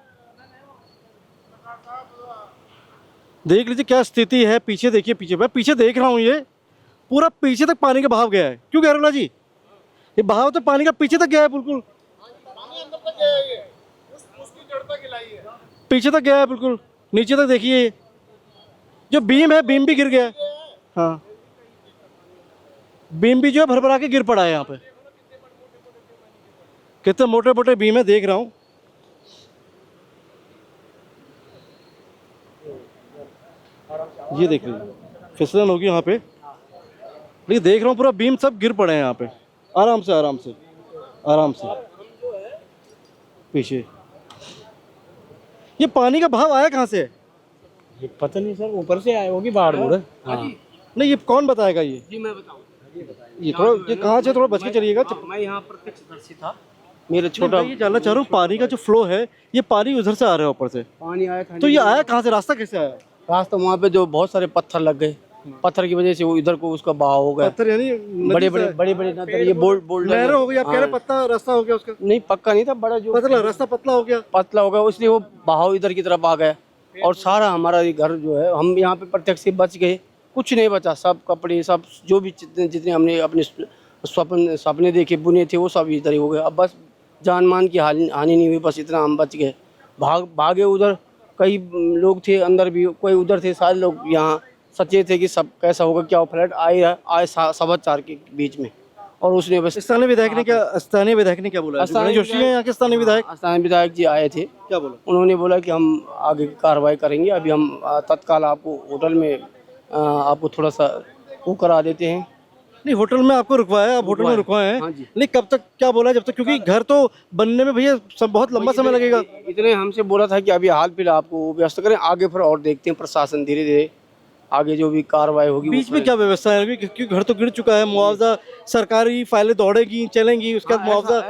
S4: देख लीजिए क्या स्थिति है। पीछे देखिए, पीछे मैं पीछे देख रहा हूँ, ये पूरा पीछे तक पानी का बहाव गया है। क्यों गैरोला जी? ये बहाव तो पानी का पीछे तक गया है, बिल्कुल पीछे तक गया है, बिल्कुल नीचे तक। देखिए जो बीम है, बीम भी गिर गया है। हाँ, बीम भी जो है भर भरा के गिर पड़ा है। यहाँ पे कितने मोटे मोटे बीम है, देख रहा हूँ। ये देख लीजिए फिसलन होगी यहाँ पे, लेकिन देख रहा हूँ पूरा बीम सब गिर पड़े हैं यहाँ पे, आराम से आराम से आराम से पीछे। ये पानी का बहाव आया कहाँ से?
S5: ये पता नहीं सर, ऊपर से आए होगी बाढ़ बूढ़। हाँ
S4: नहीं, ये कौन बताएगा? ये
S5: जी मैं बताऊँ,
S4: ये थोड़ा, ये कहाँ से, थोड़ा बच के चलिएगा।
S5: मैं यहाँ प्रत्यक्षदर्शी था। मेरा
S4: छोटा, ये जानना चाह रहा हूँ, पानी का जो फ्लो है, ये पानी उधर से आ रहा है ऊपर से,
S5: पानी आया था
S4: तो ये आया कहाँ से? रास्ता कैसे आया?
S5: रास्ता वहाँ पे जो बहुत सारे पत्थर लग गए, पत्थर की वजह से वो इधर को उसका बहाव हो गया।
S4: पत्थर यानी
S5: बड़े बड़े नदी, ये बोल्डर
S4: लहर हो गई। आप कह रहे पत्ता रास्ता हो गया उसका?
S5: नहीं, पक्का नहीं था, बड़ा जो
S4: पतला रास्ता पतला हो गया।
S5: पतला हो गया, इसलिए वो बहाव इधर की तरफ आ गया और सारा हमारा ये घर जो है, हम यहाँ पे प्रत्यक्ष से बच गए, कुछ नहीं बचा। सब कपड़े, सब जो भी जितने हमने अपने सपने देखे बुने थे वो सब इधर ही हो गए। अब बस जान मान की हानि नहीं हुई, बस इतना हम बच गए। भागे उधर, कई लोग थे अंदर भी, कोई उधर थे, सारे लोग यहाँ सचेत थे कि सब कैसा होगा, क्या फ्लड आए 4:15 के बीच में। और उसने बस
S4: स्थानीय विधायक ने क्या बोला?
S5: स्थानीय
S4: जोशी हैं यहाँ के स्थानीय
S5: विधायक जी आए थे।
S4: क्या बोला?
S5: उन्होंने बोला कि हम आगे की कार्रवाई करेंगे, अभी हम तत्काल आपको होटल में आपको थोड़ा सा वो करा देते हैं।
S4: नहीं, होटल में आपको रुकवाया, आप होटल में रुकवाए हैं?
S5: हाँ जी।
S4: नहीं, कब तक क्या बोला? जब तक, क्योंकि घर तो बनने में भैया सब बहुत लंबा समय लगेगा।
S5: इतने हमसे बोला था कि अभी हाल फिलहाल आपको व्यवस्था करें, आगे फिर और देखते हैं, प्रशासन धीरे धीरे आगे जो भी कार्रवाई होगी।
S4: बीच में क्या व्यवस्था है? क्योंकि घर तो गिर चुका है, मुआवजा, सरकारी फाइलें दौड़ेगी चलेंगी, उसका मुआवजा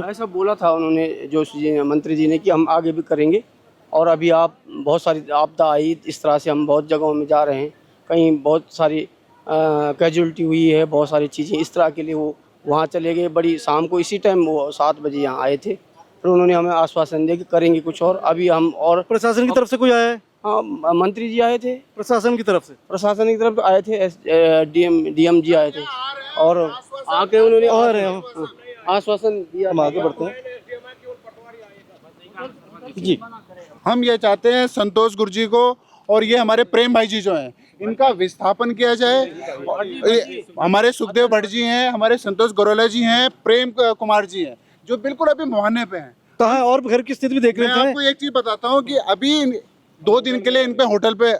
S5: ऐसा बोला था उन्होंने, जोशी जी ने, मंत्री जी ने, कि हम आगे भी करेंगे। और अभी आप बहुत सारी आपदा आई, इस तरह से हम बहुत जगहों में जा रहे हैं, कहीं बहुत सारी कैजुअलिटी हुई है, बहुत सारी चीज़ें इस तरह के लिए वो वहाँ चले गए। बड़ी शाम को इसी टाइम वो 7 बजे यहाँ आए थे, फिर उन्होंने हमें आश्वासन दिया कि करेंगे कुछ। और अभी हम, और
S4: प्रशासन की तरफ से कोई आया है?
S5: हाँ, मंत्री जी आए थे,
S4: प्रशासन की तरफ से
S5: आए थे, डीएम जी आए थे, और आके उन्होंने आश्वासन दिया।
S4: हम आगे बढ़ते हैं जी।
S8: हम ये चाहते हैं संतोष गुरुजी को और ये हमारे प्रेम भाई जी जो हैं, इनका विस्थापन किया जाए। हमारे सुखदेव भट्ट जी हैं, हमारे संतोष गौरला जी हैं, प्रेम कुमार जी हैं, जो बिल्कुल अभी मुहाने पे हैं।
S4: कहाँ है? और घर की स्थिति भी देख
S8: मैं
S4: लेते हैं।
S8: आपको एक चीज बताता हूँ कि अभी 2 दिन के लिए इन पे होटल पे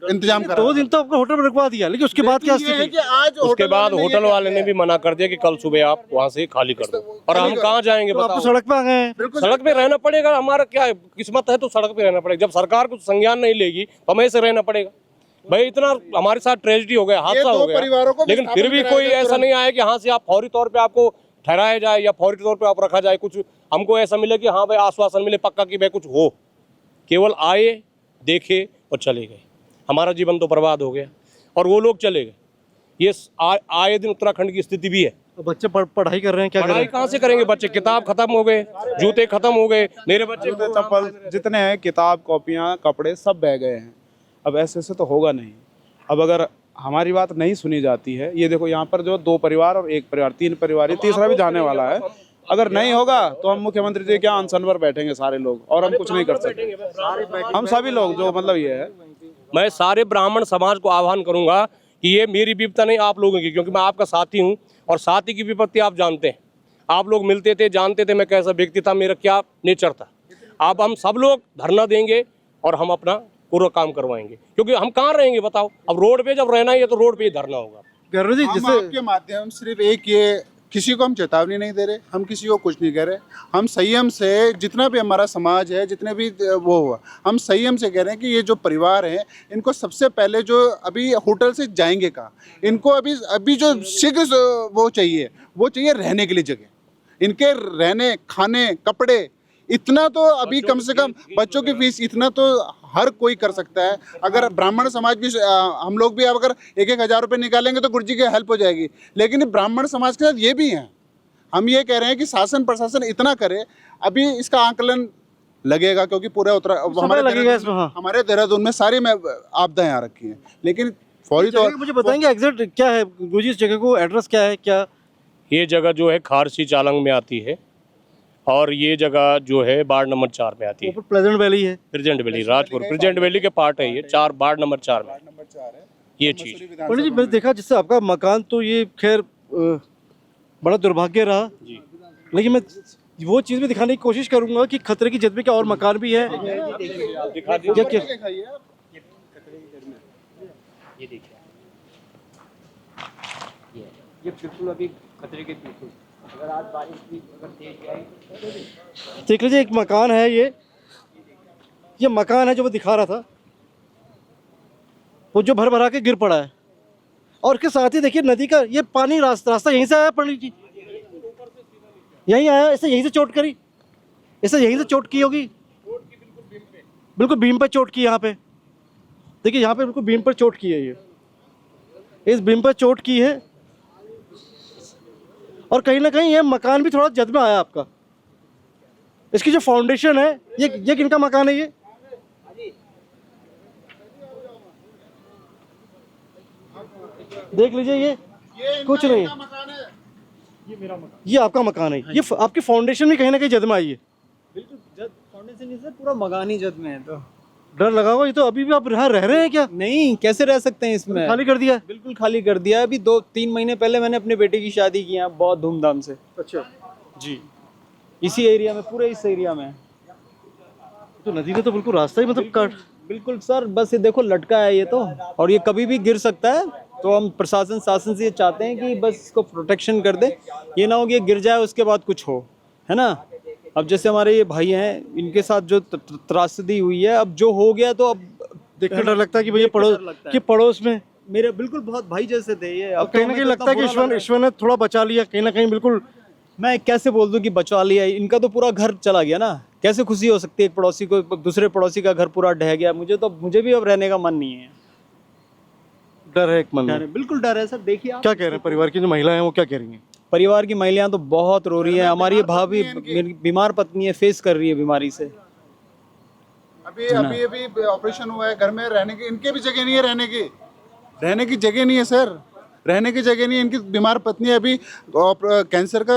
S8: इंतजाम कर
S4: 2 दिन तो आपको होटल में रुकवा दिया, लेकिन उसके बाद क्या स्थिति?
S8: कि आज
S3: उसके बाद होटल वाले ने भी मना कर दिया कि कल सुबह आप वहाँ से खाली कर दो। और हम कहाँ जाएंगे
S4: तो आप तो
S3: बताओ?
S4: सड़क पे आ गए हैं।
S3: सड़क पे रहना पड़ेगा, हमारा क्या किस्मत है तो सड़क पे रहना पड़ेगा। जब सरकार कुछ संज्ञान नहीं लेगी तो हमें ऐसे रहना पड़ेगा। भाई इतना हमारे साथ ट्रेजेडी हो गया, हादसा हो गया, लेकिन फिर भी कोई ऐसा नहीं आया कि यहाँ से आप फौरी तौर पे आपको ठहराया जाए या फौरी तौर पे आप रखा जाए। कुछ हमको ऐसा मिले कि हाँ भाई आश्वासन मिले पक्का कि भाई कुछ हो। केवल आए, देखे और चले गए। हमारा जीवन तो बर्बाद हो गया और वो लोग चले गए। ये आए दिन उत्तराखंड की स्थिति भी है।
S4: बच्चे पढ़ाई कर रहे हैं, क्या कर रहे
S3: पढ़ाई
S4: हैं?
S3: कहाँ से करेंगे बच्चे? किताब खत्म हो गए, जूते खत्म हो गए, मेरे बच्चे को
S10: चप्पल जितने हैं, किताब, कॉपियाँ, कपड़े सब बह गए हैं। अब ऐसे तो होगा नहीं। अब अगर हमारी बात नहीं सुनी जाती है, ये देखो यहाँ पर जो 2 परिवार और 1 परिवार, 3 परिवार, ये तीसरा भी जाने वाला है। अगर नहीं होगा तो हम मुख्यमंत्री जी के अनशन पर बैठेंगे सारे लोग, और हम कुछ नहीं कर सकते। हम सभी लोग जो मतलब ये है,
S3: मैं सारे ब्राह्मण समाज को आह्वान करूंगा कि ये मेरी विपत्ति नहीं आप लोगों की, क्योंकि मैं आपका साथी हूं और साथी की विपत्ति आप जानते हैं। आप लोग मिलते थे, जानते थे मैं कैसा व्यक्ति था, मेरा क्या नेचर था। अब हम सब लोग धरना देंगे और हम अपना पूरा काम करवाएंगे, क्योंकि हम कहाँ रहेंगे बताओ? अब रोड पे जब रहना ही है तो रोड पे ही धरना होगा।
S4: गौरव जी,
S8: हम आपके माध्यम सिर्फ एक ये, किसी को हम चेतावनी नहीं दे रहे, हम किसी को कुछ नहीं कह रहे। हम संयम से, जितना भी हमारा समाज है, जितने भी वो हुआ, हम संयम से कह रहे हैं कि ये जो परिवार है, इनको सबसे पहले जो अभी होटल से जाएंगे कहाँ, इनको अभी जो शीघ्र वो चाहिए रहने के लिए जगह। इनके रहने, खाने, कपड़े, इतना तो अभी कम से कम बच्चों की फीस, इतना तो हर कोई कर सकता है। अगर ब्राह्मण समाज भी, हम लोग भी अगर 1-1 हज़ार रुपये निकालेंगे तो गुरुजी की हेल्प हो जाएगी। लेकिन ब्राह्मण समाज के साथ ये भी हैं। हम ये कह रहे हैं कि शासन प्रशासन इतना करे, अभी इसका आकलन लगेगा, क्योंकि पूरा हमारे देहरादून में सारी आपदाएं आ रखी हैं। लेकिन फौरी तौर,
S4: मुझे बताएंगे एग्जैक्ट क्या है गुरुजी इस जगह को, एड्रेस क्या है? क्या
S3: ये जगह जो है खारसी चालंग में आती है और ये जगह जो है वार्ड नंबर 4 में आती है।
S4: प्लेजेंट वैली है,
S3: present valley, Rajpur present valley के पार्ट है ये। 4 वार्ड नंबर 4 में ये चीज।
S4: पंडित जी, मैंने देखा जिससे आपका मकान तो ये खैर बड़ा दुर्भाग्य रहा जी, लेकिन मैं वो चीज़ भी दिखाने की कोशिश करूंगा कि खतरे की जद में क्या और मकान भी है।
S3: दिखा दीजिए।
S5: ये बिल्कुल अभी खतरे के बिल्कुल, अगर आज बारिश भी अगर तेज आई।
S4: देख लीजिए, एक मकान है ये मकान है जो मैं दिखा रहा था, वो जो भर भरा के गिर पड़ा है। और इसके साथ ही देखिए नदी का ये पानी रास्ता यहीं से आया पंडित जी, यहीं आया, इसे यहीं से चोट करी, इसे यहीं से चोट की होगी, बिल्कुल बीम पे चोट की। यहाँ पे देखिए, यहाँ पे बिल्कुल बीम पर चोट की है, ये इस बीम पर चोट की है। और कहीं ना कहीं ये मकान भी थोड़ा जद में आया आपका। इसकी जो फाउंडेशन है, ये किनका मकान है? ये देख लीजिए, ये कुछ नहीं है, ये मेरा मकान, ये आपका मकान है। ये आपकी फाउंडेशन भी कहीं ना कहीं जद में आई है।
S9: बिल्कुल जद फाउंडेशन से पूरा मकान ही जद में है। तो
S4: डर लगा हुआ। ये तो अभी भी आप यहाँ रह रहे हैं क्या?
S9: नहीं, कैसे रह सकते हैं इसमें?
S4: खाली कर दिया है?
S9: बिल्कुल खाली कर दिया है। अभी 2-3 महीने पहले मैंने अपने बेटे की शादी की है बहुत धूमधाम से।
S4: अच्छा
S9: जी, इसी एरिया में, पूरे इस एरिया में।
S4: तो नदी ने तो बिल्कुल रास्ता ही मतलब काट।
S9: बिल्कुल सर, बस ये देखो लटका है ये तो, और ये कभी भी गिर सकता है। तो हम प्रशासन शासन से ये चाहते हैं कि बस इसको प्रोटेक्शन कर दे, ये ना हो कि ये गिर जाए उसके बाद कुछ हो, है ना। अब जैसे हमारे ये भाई हैं, इनके साथ जो त्रासदी हुई है, अब जो हो गया तो अब
S4: देखकर डर लगता है कि भैया पड़ोस में
S9: मेरे बिल्कुल बहुत भाई जैसे थे ये।
S4: अब कहीं ना कहीं लगता है कि ईश्वर ने थोड़ा बचा लिया कहीं ना कहीं। बिल्कुल
S9: मैं कैसे बोल दूं कि बचा लिया, इनका तो पूरा घर चला गया ना। कैसे खुशी हो सकती है एक पड़ोसी को, दूसरे पड़ोसी का घर पूरा ढह गया। मुझे भी अब रहने का मन नहीं है।
S4: डर है एक मन में।
S9: बिल्कुल डर है सर। देखिए आप
S4: क्या कह रहे हैं परिवार की जो महिलाएं हैं, वो क्या कह रही हैं?
S9: परिवार की महिलाएं तो बहुत रो रही है। हमारी ये भाभी, मेरी बीमार पत्नी है, फेस कर रही है बीमारी से।
S8: अभी ऑपरेशन हुआ है, घर में रहने की इनके भी जगह नहीं है, रहने की जगह नहीं है सर, रहने की जगह नहीं है। इनकी बीमार पत्नी अभी कैंसर का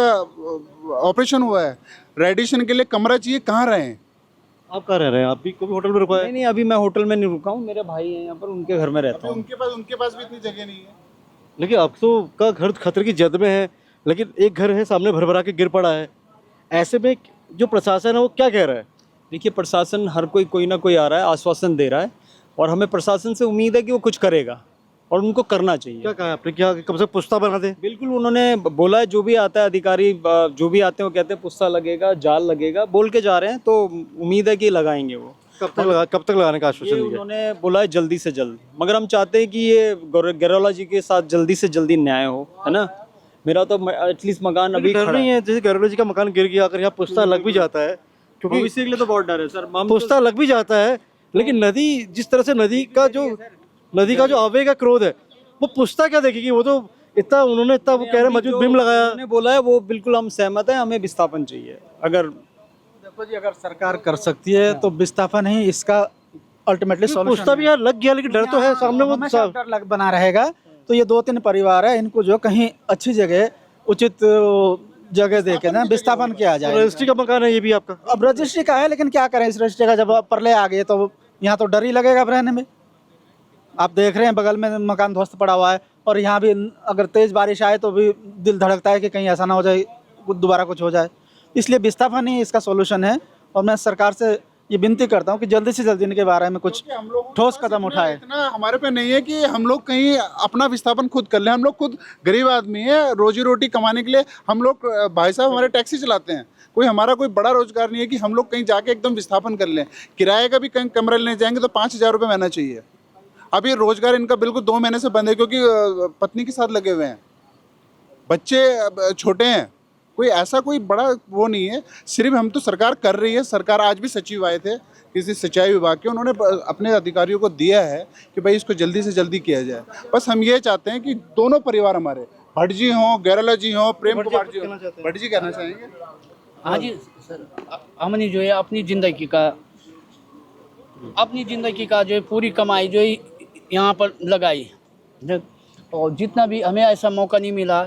S8: ऑपरेशन हुआ है, रेडिएशन के लिए कमरा चाहिए, कहाँ रहें?
S4: आप कहाँ रह रहे हैं? आप भी कोई होटल में रुका है?
S9: नहीं, अभी मैं होटल में नहीं रुका हूँ। मेरे भाई हैं यहाँ पर, उनके घर में रहता हूँ।
S8: उनके पास भी इतनी जगह नहीं है।
S4: लेकिन आप तो का घर खतरे की जद में है, लेकिन एक घर है सामने भरभरा के गिर पड़ा है। ऐसे में जो प्रशासन है वो क्या कह रहा है?
S9: देखिए, प्रशासन हर कोई ना कोई आ रहा है, आश्वासन दे रहा है, और हमें प्रशासन से उम्मीद है कि वो कुछ करेगा, और उनको करना चाहिए।
S4: क्या कहा आपने? क्या कब से पुश्ता बना दे?
S9: बिल्कुल, उन्होंने बोला है, जो भी आता है अधिकारी, जो भी आते हैं वो कहते हैं पुश्ता लगेगा, जाल लगेगा, बोल के जा रहे हैं। तो उम्मीद है कि लगाएंगे वो।
S4: कब तक लगाने का आश्वासन दिया?
S9: उन्होंने बोला है जल्दी से जल्दी, मगर हम चाहते हैं कि ये गैरोला जी के साथ जल्दी से जल्दी न्याय हो, है ना। मेरा तो एटलीस्ट मकान अभी
S4: डर नहीं है? जैसे गैरोला जी का मकान गिर गया, अगर यहाँ पुश्ता लग भी जाता है, क्योंकि
S9: इसी के लिए तो बहुत डर है सर।
S4: पुश्ता लग भी जाता है, लेकिन नदी जिस तरह से नदी का जो आवेग है, क्रोध है, वो पुश्ता क्या देखेगी? वो तो इतना उन्होंने इतना वो कह रहे मजबूत बीम लगाया।
S9: उन्होंने बोला है वो बिल्कुल हम सहमत हैं, हमें विस्थापन चाहिए। अगर
S11: देखो जी, अगर सरकार कर सकती है तो विस्थापन ही इसका अल्टीमेटली सॉल्यूशन।
S4: पुश्ता भी यार लग गया, लेकिन डर तो है सामने। वो
S11: डर लग बना रहेगा। तो ये 2-3 परिवार है, इनको जो कहीं अच्छी जगह, उचित जगह देके ना विस्थापन किया जाए।
S4: रजिस्ट्री का मकान है ये भी आपका?
S11: अब रजिस्ट्री का है, लेकिन क्या करें, इस रजिस्ट्री का जब परले आ गए तो यहाँ तो डर ही लगेगा अब रहने में। आप देख रहे हैं बगल में मकान ध्वस्त पड़ा हुआ है, और यहाँ भी अगर तेज बारिश आए तो भी दिल धड़कता है कि कहीं ऐसा ना हो जाए, दोबारा कुछ हो जाए। इसलिए विस्थापन ही इसका सॉल्यूशन है। और मैं सरकार से ये विनती करता हूँ कि जल्दी से जल्दी इनके बारे में कुछ ठोस कदम उठाए।
S8: इतना हमारे पे नहीं है कि हम लोग कहीं अपना विस्थापन खुद कर लें। हम लोग खुद गरीब आदमी है, रोजी रोटी कमाने के लिए हम लोग, भाई साहब हमारे टैक्सी चलाते हैं, हमारा कोई बड़ा रोजगार नहीं है कि हम लोग कहीं जाके एकदम विस्थापन कर लें। किराए का भी कहीं कमरा लेने जाएंगे तो 5,000 रुपये महीना चाहिए। अभी रोजगार इनका बिल्कुल 2 महीने से बंद है, क्योंकि पत्नी के साथ लगे हुए हैं, बच्चे छोटे हैं, कोई ऐसा कोई बड़ा वो नहीं है। सिर्फ हम तो सरकार कर रही है। सरकार, आज भी सचिव आए थे किसी सिंचाई विभाग के, उन्होंने अपने अधिकारियों को दिया है कि भाई इसको जल्दी से जल्दी किया जाए। बस हम ये चाहते हैं कि दोनों परिवार हमारे, भट्ट जी हों, गैरोला जी हों, प्रेम कुमार जी हों। भट्ट जी कहना चाहेंगे?
S5: हाँ जी सर, हमने जो है अपनी ज़िंदगी का जो है पूरी कमाई जो है यहाँ पर लगाई, और जितना भी हमें ऐसा मौका नहीं मिला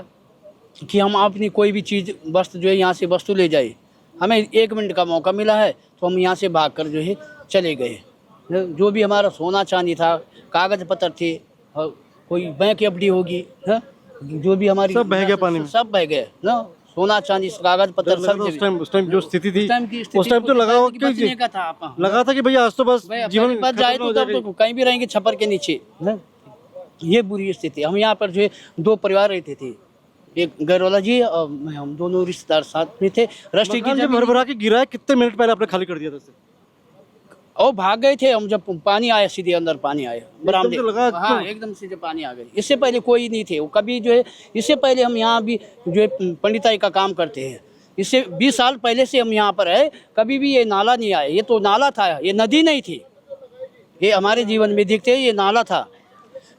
S5: कि हम अपनी कोई भी चीज़ वस्तु जो है यहाँ से वस्तु ले जाए। हमें 1 मिनट का मौका मिला है तो हम यहाँ से भागकर जो है चले गए। जो भी हमारा सोना चांदी था, कागज़ पत्र थे, कोई बैंक एफडी होगी, जो भी हमारी
S4: सब बह गया पानी में,
S5: सब बह गए ना। सोना चांदी, कागज पत्र सब।
S4: उस टाइम जो स्थिति थी, उस टाइम तो लगा था कि भैया आज तो बस जीवन
S5: बच जाए तो तब तो कहीं भी रहेंगे छप्पर के नीचे। ये बुरी स्थिति। हम यहाँ पर जो है 2 परिवार रहते थे, एक गैरोला जी और मैं, हम दोनों रिश्तेदार साथ में थे। रजिस्ट्री की
S4: जब भरभरा के गिरा है, कितने मिनट पहले आपने खाली कर दिया था?
S5: और भाग गए थे हम जब पानी आया, सीधे अंदर पानी आया बरामदे।
S4: से लगा
S5: हाँ, एकदम सीधे पानी आ गई। इससे पहले कोई नहीं थे। वो कभी जो है, इससे पहले हम यहाँ भी जो है पंडिताई का काम करते हैं। इससे 20 साल पहले से हम यहाँ पर है, कभी भी ये नाला नहीं आया। ये तो नाला था, ये नदी नहीं थी। ये हमारे जीवन में देखते हैं, ये नाला था।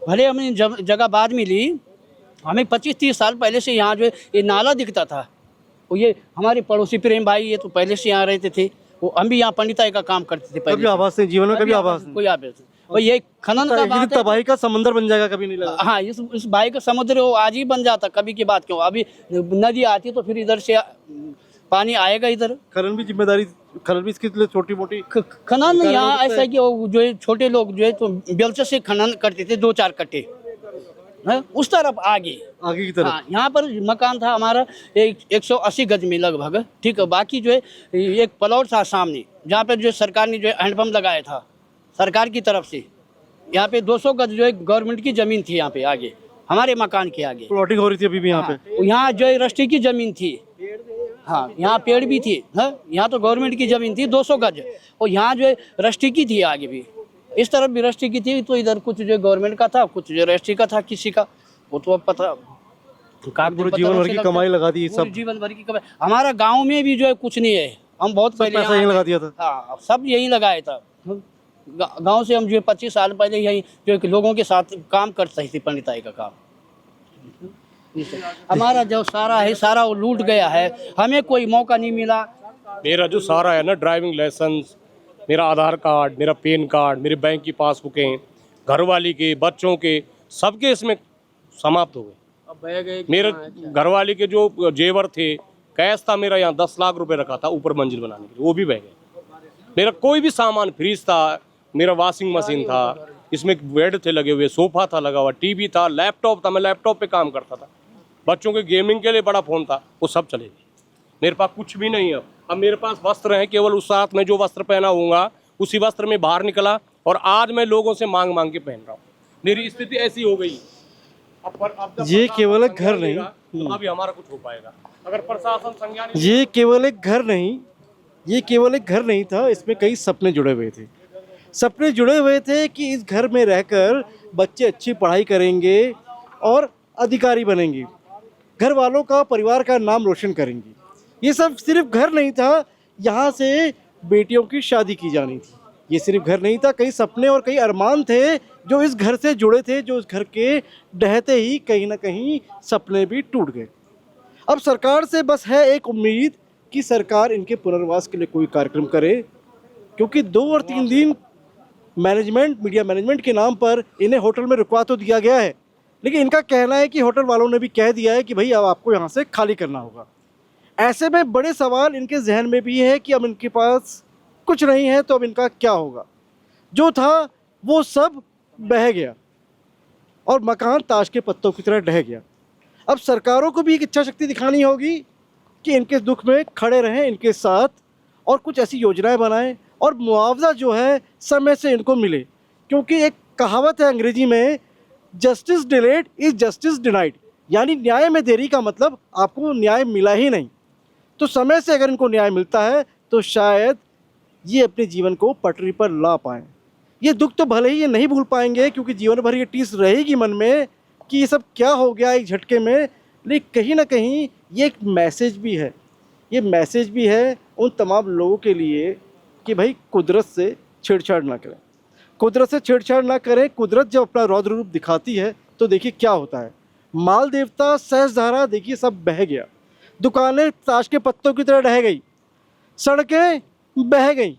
S5: भले हमने जगह बाद में ली, हमें 25-30 साल पहले से यहाँ जो है ये नाला दिखता था। वो ये हमारे पड़ोसी प्रेम भाई, ये तो पहले से यहाँ रहते थे। वो हम भी यहाँ पंडिताई का काम करते थे
S4: कभी
S5: पहले।
S4: आवाज नहीं, जीवन में कभी आवाज नहीं।
S5: कोई आवाज नहीं। और ये खनन का बात है।
S4: तबाही का समंदर बन जाएगा, कभी नहीं लगा।
S5: हाँ, इस भाई का समुद्र वो आज ही बन जाता, कभी की बात क्यों। अभी नदी आती तो फिर इधर से पानी आएगा इधर।
S4: खनन भी जिम्मेदारी, खनन भी इसके लिए छोटी मोटी
S5: खनन यहाँ ऐसा है कि वो जो है छोटे लोग जो है तो बेलचे से खनन करते थे 2-4 कट्टे उस तरफ आगे
S4: की तरफ।
S5: हाँ, यहाँ पर मकान था हमारा 180 गज में लगभग, ठीक है। बाकी जो है एक प्लॉट था सामने, जहाँ पे जो सरकार ने जो है हैंडपम्प लगाया था सरकार की तरफ से। यहाँ पे 200 गज जो है गवर्नमेंट की जमीन थी, यहाँ पे आगे हमारे मकान के आगे
S4: प्लॉटिंग हो रही थी अभी भी यहाँ पे।
S5: यहाँ जो है रस्टी की जमीन थी। हाँ, यहाँ पेड़ भी थी। हाँ, यहाँ तो गवर्नमेंट की जमीन थी 200 गज, और यहाँ जो है रस्टी की थी आगे भी। इस तरफ भी रस्टी की थी, तो इधर कुछ जो गवर्नमेंट का था, कुछ जो रस्टी का था किसी का, वो तो अब पता।
S4: पूरे जीवन भर की कमाई लगा दी सब।
S5: जीवन भर की कमाई। हमारा गांव में भी जो है कुछ नहीं है। हम बहुत पहले
S4: पैसा यहीं लगा दिया था।
S5: हाँ, सब यहीं लगाया था। गांव से हम जो 25 साल पहले यही जो लोगों के साथ काम करते थे, पंडिताई का काम। हमारा जो सारा है सारा वो लूट गया है, हमें कोई मौका नहीं मिला।
S3: मेरा जो सारा है ना, ड्राइविंग लाइसेंस, मेरा आधार कार्ड, मेरा पैन कार्ड, मेरे बैंक की पासबुकें, घरवाली के, बच्चों के, सबके इसमें समाप्त हो गए। मेरे घरवाली के जो जेवर थे, कैश था मेरा, यहाँ 10 लाख रुपए रखा था ऊपर मंजिल बनाने के लिए, वो भी बह गए। मेरा कोई भी सामान, फ्रिज था, मेरा वॉशिंग मशीन था, इसमें बेड थे लगे हुए, सोफा था लगा हुआ, टीवी था, लैपटॉप था, मैं लैपटॉप पे काम करता था, बच्चों के गेमिंग के लिए बड़ा फ़ोन था, वो सब चले गए। मेरे पास कुछ भी नहीं है। अब मेरे पास वस्त्र हैं, केवल उस साथ में जो वस्त्र पहना होऊंगा उसी वस्त्र में बाहर निकला, और आज मैं लोगों से मांग मांग के पहन रहा हूँ। मेरी स्थिति ऐसी हो गई।
S4: ये केवल एक घर नहीं,
S3: तो अभी हमारा कुछ हो पाएगा अगर प्रशासन संज्ञान।
S4: ये केवल एक घर नहीं, ये केवल एक घर नहीं था, इसमें कई सपने जुड़े हुए थे। सपने जुड़े हुए थे कि इस घर में रहकर बच्चे अच्छी पढ़ाई करेंगे और अधिकारी बनेंगे, घर वालों का, परिवार का नाम रोशन करेंगे। ये सब सिर्फ घर नहीं था, यहाँ से बेटियों की शादी की जानी थी। ये सिर्फ घर नहीं था, कई सपने और कई अरमान थे जो इस घर से जुड़े थे, जो इस घर के ढहते ही कहीं ना कहीं सपने भी टूट गए। अब सरकार से बस है एक उम्मीद कि सरकार इनके पुनर्वास के लिए कोई कार्यक्रम करे, क्योंकि 2 और 3 दिन मैनेजमेंट, मीडिया मैनेजमेंट के नाम पर इन्हें होटल में रुकवा तो दिया गया है, लेकिन इनका कहना है कि होटल वालों ने भी कह दिया है कि भाई अब आपको यहाँ से खाली करना होगा। ऐसे में बड़े सवाल इनके जहन में भी है कि अब इनके पास कुछ नहीं है, तो अब इनका क्या होगा। जो था वो सब बह गया और मकान ताश के पत्तों की तरह ढह गया। अब सरकारों को भी एक इच्छा शक्ति दिखानी होगी कि इनके दुख में खड़े रहें इनके साथ, और कुछ ऐसी योजनाएं बनाएं और मुआवजा जो है समय से इनको मिले, क्योंकि एक कहावत है अंग्रेजी में, justice delayed is justice denied, यानी न्याय में देरी का मतलब आपको न्याय मिला ही नहीं। तो समय से अगर इनको न्याय मिलता है तो शायद ये अपने जीवन को पटरी पर ला पाएँ। ये दुख तो भले ही ये नहीं भूल पाएंगे, क्योंकि जीवन भर ये टीस रहेगी मन में कि ये सब क्या हो गया एक झटके में, लेकिन कहीं ना कहीं ये एक मैसेज भी है। ये मैसेज भी है उन तमाम लोगों के लिए कि भाई कुदरत से छेड़छाड़ ना करें, कुदरत से छेड़छाड़ ना करें। कुदरत जब अपना रौद्र रूप दिखाती है तो देखिए क्या होता है। माल देवता, सहस्रधारा, देखिए सब बह गया, दुकानें ताश के पत्तों की तरह ढह गई, सड़कें बह गई।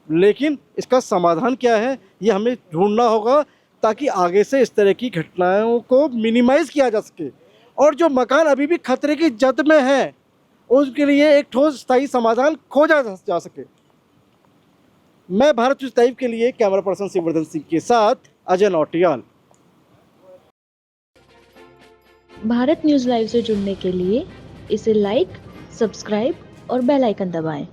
S4: लेकिन इसका समाधान क्या है, ये हमें ढूंढना होगा, ताकि आगे से इस तरह की घटनाओं को मिनिमाइज़ किया जा सके, और जो मकान अभी भी खतरे की जद में है उसके लिए एक ठोस स्थायी समाधान खोजा जा सके। मैं भारत न्यूज़ लाइव के लिए कैमरा पर्सन शिववर्धन सिंह के साथ अजय नौटियाल।
S12: भारत न्यूज़ लाइव से जुड़ने के लिए इसे लाइक, सब्सक्राइब और बेल आइकन दबाएं।